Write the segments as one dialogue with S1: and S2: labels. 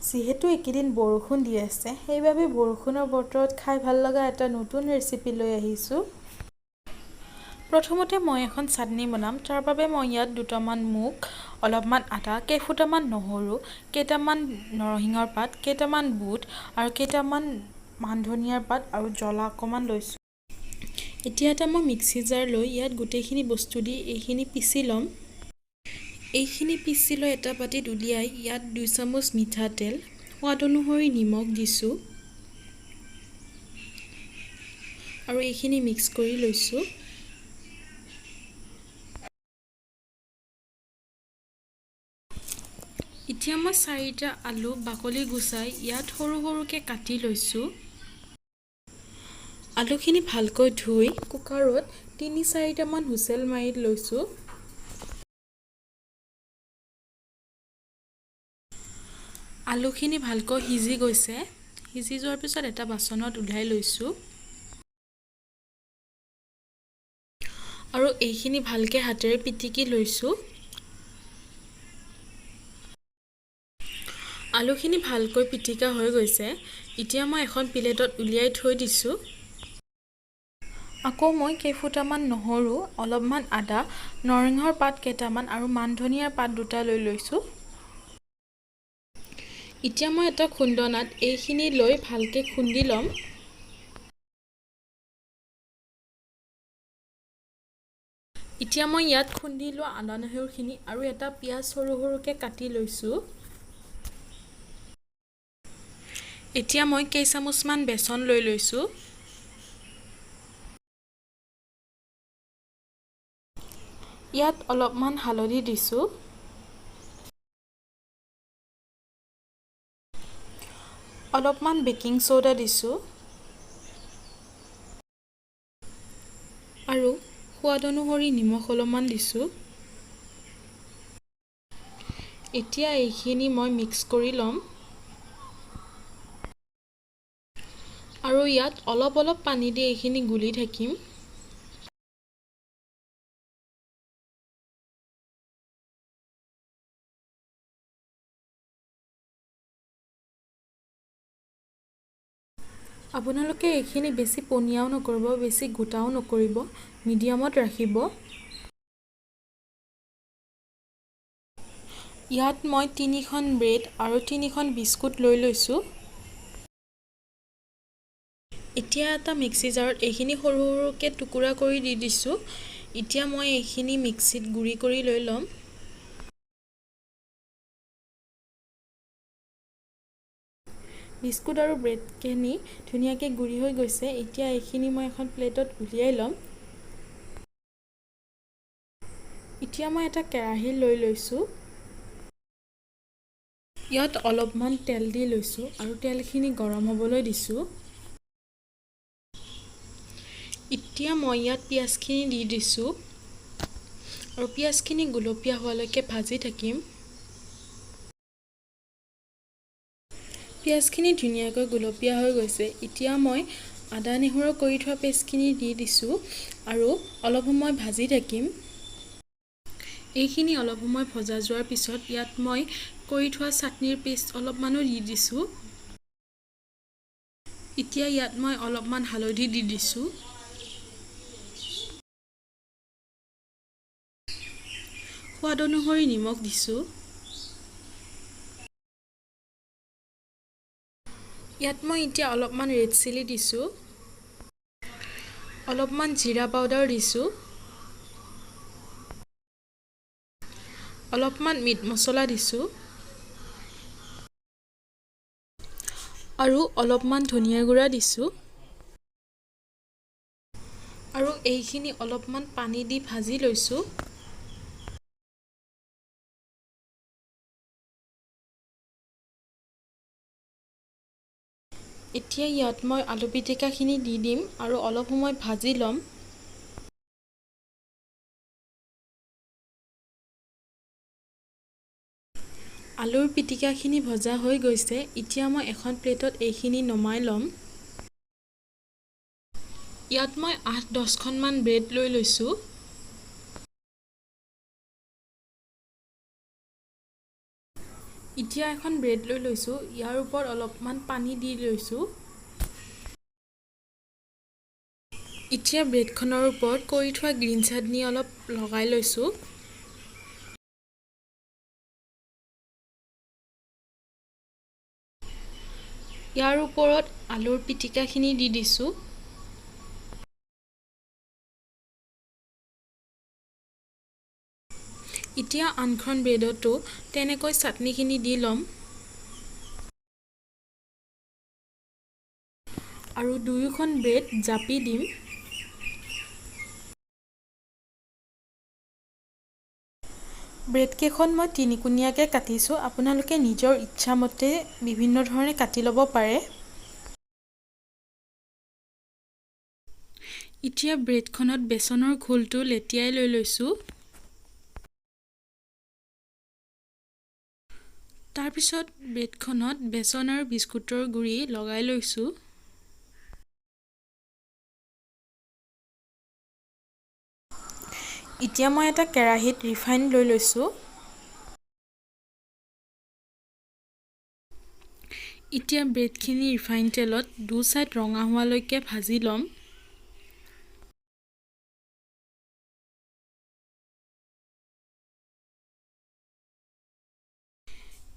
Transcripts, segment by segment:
S1: যিহেতু এইকেইদিন বৰষুণ দি আছে সেইবাবে বৰষুণৰ বতৰত খাই ভাল লগা এটা নতুন ৰেচিপি লৈ আহিছোঁ। প্ৰথমতে মই এখন চাটনি বনাম। তাৰ বাবে মই ইয়াত দুটামান মুগ, অলপমান আদা, কেইফুটামান নহৰু, কেইটামান নৰসিংহৰ পাত, কেইটামান বুট আৰু কেইটামান মান ধনিয়াৰ পাত আৰু জ্বলা অকণমান লৈছোঁ। এতিয়া এটা মই মিক্সি জাৰ লৈ ইয়াত গোটেইখিনি বস্তু দি এইখিনি পিচি ল'ম। এইখিনি পিচি লৈ এটা বাটিত উলিয়াই ইয়াত 2 চামুচ মিঠাতেল, সোৱাদ অনুসৰি নিমখ দিছোঁ আৰু এইখিনি মিক্স কৰি লৈছোঁ। এতিয়া মই 4টা আলু বাকলি গুচাই ইয়াত সৰু সৰুকৈ কাটি লৈছোঁ। আলুখিনি ভালকৈ ধুই কুকাৰত 3-4টামান হুইচেল মাৰি লৈছোঁ। আলুখিনি ভালকৈ সিজি গৈছে। সিজি যোৱাৰ পিছত এটা বাচনত উলাই লৈছোঁ আৰু এইখিনি ভালকৈ হাতেৰে পিটিকি লৈছোঁ। আলুখিনি ভালকৈ পিটিকা হৈ গৈছে। এতিয়া মই এখন প্লেটত উলিয়াই থৈ দিছোঁ। আকৌ মই কেইফুটামান নহৰু, অলপমান আদা, নৰসিংহৰ পাত কেইটামান আৰু মান ধনিয়াৰ পাত 2টা লৈ লৈছোঁ। এতিয়া মই এটা খুন্দনাত এইখিনি লৈ ভালকৈ খুন্দি ল'ম। এতিয়া মই ইয়াত খুন্দি লোৱা আদা নহৰুখিনি আৰু এটা পিঁয়াজ সৰু সৰুকৈ কাটি লৈছোঁ। এতিয়া মই কেইচামুচমান বেচন লৈ লৈছোঁ। ইয়াত অলপমান হালধি দিছোঁ। অলপমান বেকিং সোডা দিছোঁ আৰু সোৱাদ অনুসৰি নিমখ অলপমান দিছোঁ। এতিয়া এইখিনি মই মিক্স কৰি ল'ম আৰু ইয়াত অলপ অলপ পানী দি এইখিনি গুলি থাকিম। আপোনালোকে এইখিনি বেছি পনীয়াও নকৰিব, বেছি গোটাও নকৰিব, মিডিয়ামত ৰাখিব। ইয়াত মই 3খন ব্ৰেড আৰু 3খন বিস্কুট লৈ লৈছোঁ। এতিয়া এটা মিক্সি জাৰত এইখিনি সৰু সৰুকৈ টুকুৰা কৰি দি দিছোঁ। এতিয়া মই এইখিনি মিক্সিত গুড়ি কৰি লৈ ল'ম। বিস্কুট আৰু ব্ৰেডখিনি ধুনীয়াকৈ গুড়ি হৈ গৈছে। এতিয়া এইখিনি মই এখন প্লেটত উলিয়াই ল'ম। এতিয়া মই এটা কেৰাহী লৈ লৈছোঁ। ইয়াত অলপমান তেল দি লৈছোঁ আৰু তেলখিনি গৰম হ'বলৈ দিছোঁ। এতিয়া মই ইয়াত পিঁয়াজখিনি দি দিছোঁ আৰু পিঁয়াজখিনি গুলপীয়া হোৱালৈকে ভাজি থাকিম। পিঁয়াজখিনি ধুনীয়াকৈ গুলপীয়া হৈ গৈছে। এতিয়া মই আদা নহৰু কৰি থোৱা পেষ্টখিনি দি দিছোঁ আৰু অলপ সময় ভাজি থাকিম। এইখিনি অলপ সময় ভজা যোৱাৰ পিছত ইয়াত মই কৰি থোৱা চাটনিৰ পেষ্ট অলপমানো দি দিছোঁ। এতিয়া ইয়াত মই অলপমান হালধি দি দিছোঁ। সোৱাদ অনুসৰি নিমখ দিছোঁ। ইয়াত মই এতিয়া অলপমান ৰেড চিলি দিছোঁ। অলপমান জিৰা পাউডাৰ দিছোঁ। অলপমান মিট মছলা দিছোঁ আৰু অলপমান ধনিয়া গুড়া দিছোঁ আৰু এইখিনি অলপমান পানী দি ভাজি লৈছোঁ। এতিয়া ইয়াত মই আলু পিটিকাখিনি দি দিম আৰু অলপ সময় ভাজি ল'ম। আলুৰ পিটিকাখিনি ভজা হৈ গৈছে। এতিয়া মই এখন প্লেটত এইখিনি নমাই ল'ম। ইয়াত মই 8-10খনমান ব্ৰেড লৈ লৈছোঁ। এতিয়া এখন ব্ৰেড লৈ লৈছোঁ, ইয়াৰ ওপৰত অলপমান পানী দি লৈছোঁ। এতিয়া ব্ৰেডখনৰ ওপৰত কৰি থোৱা গ্ৰীণ চাটনি অলপ লগাই লৈছোঁ। ইয়াৰ ওপৰত আলুৰ পিটিকাখিনি দি দিছোঁ। এতিয়া আনখন ব্ৰেডতো তেনেকৈ চাটনিখিনি দি ল'ম আৰু দুয়োখন ব্ৰেড জাপি দিম। ব্ৰেডকেইখন মই তিনিকুণীয়াকৈ কাটিছোঁ। আপোনালোকে নিজৰ ইচ্ছামতে বিভিন্ন ধৰণে কাটি ল'ব পাৰে। এতিয়া ব্ৰেডখনত বেচনৰ ঘোলটো লেটিয়াই লৈ লৈছোঁ। তাৰপিছত ব্ৰেডখনত বেচন আৰু বিস্কুটৰ গুড়ি লগাই লৈছোঁ। এতিয়া মই এটা কেৰাহীত ৰিফাইন লৈ লৈছোঁ। এতিয়া ব্ৰেডখিনি ৰিফাইন তেলত দু চাইড ৰঙা হোৱালৈকে ভাজি ল'ম।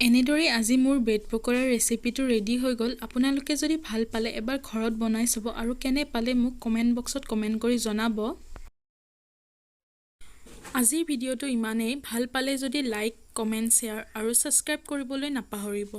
S1: এনেদৰেই আজি মোৰ ব্ৰেড পকৰাৰ ৰেচিপিটো ৰেডি হৈ গ'ল। আপোনালোকে যদি ভাল পালে এবাৰ ঘৰত বনাই চাব আৰু কেনে পালে মোক কমেণ্ট বক্সত কমেণ্ট কৰি জনাব। আজিৰ ভিডিঅ'টো ইমানেই। ভাল পালে যদি লাইক, কমেণ্ট, শ্বেয়াৰ আৰু ছাবস্ক্ৰাইব কৰিবলৈ নাপাহৰিব।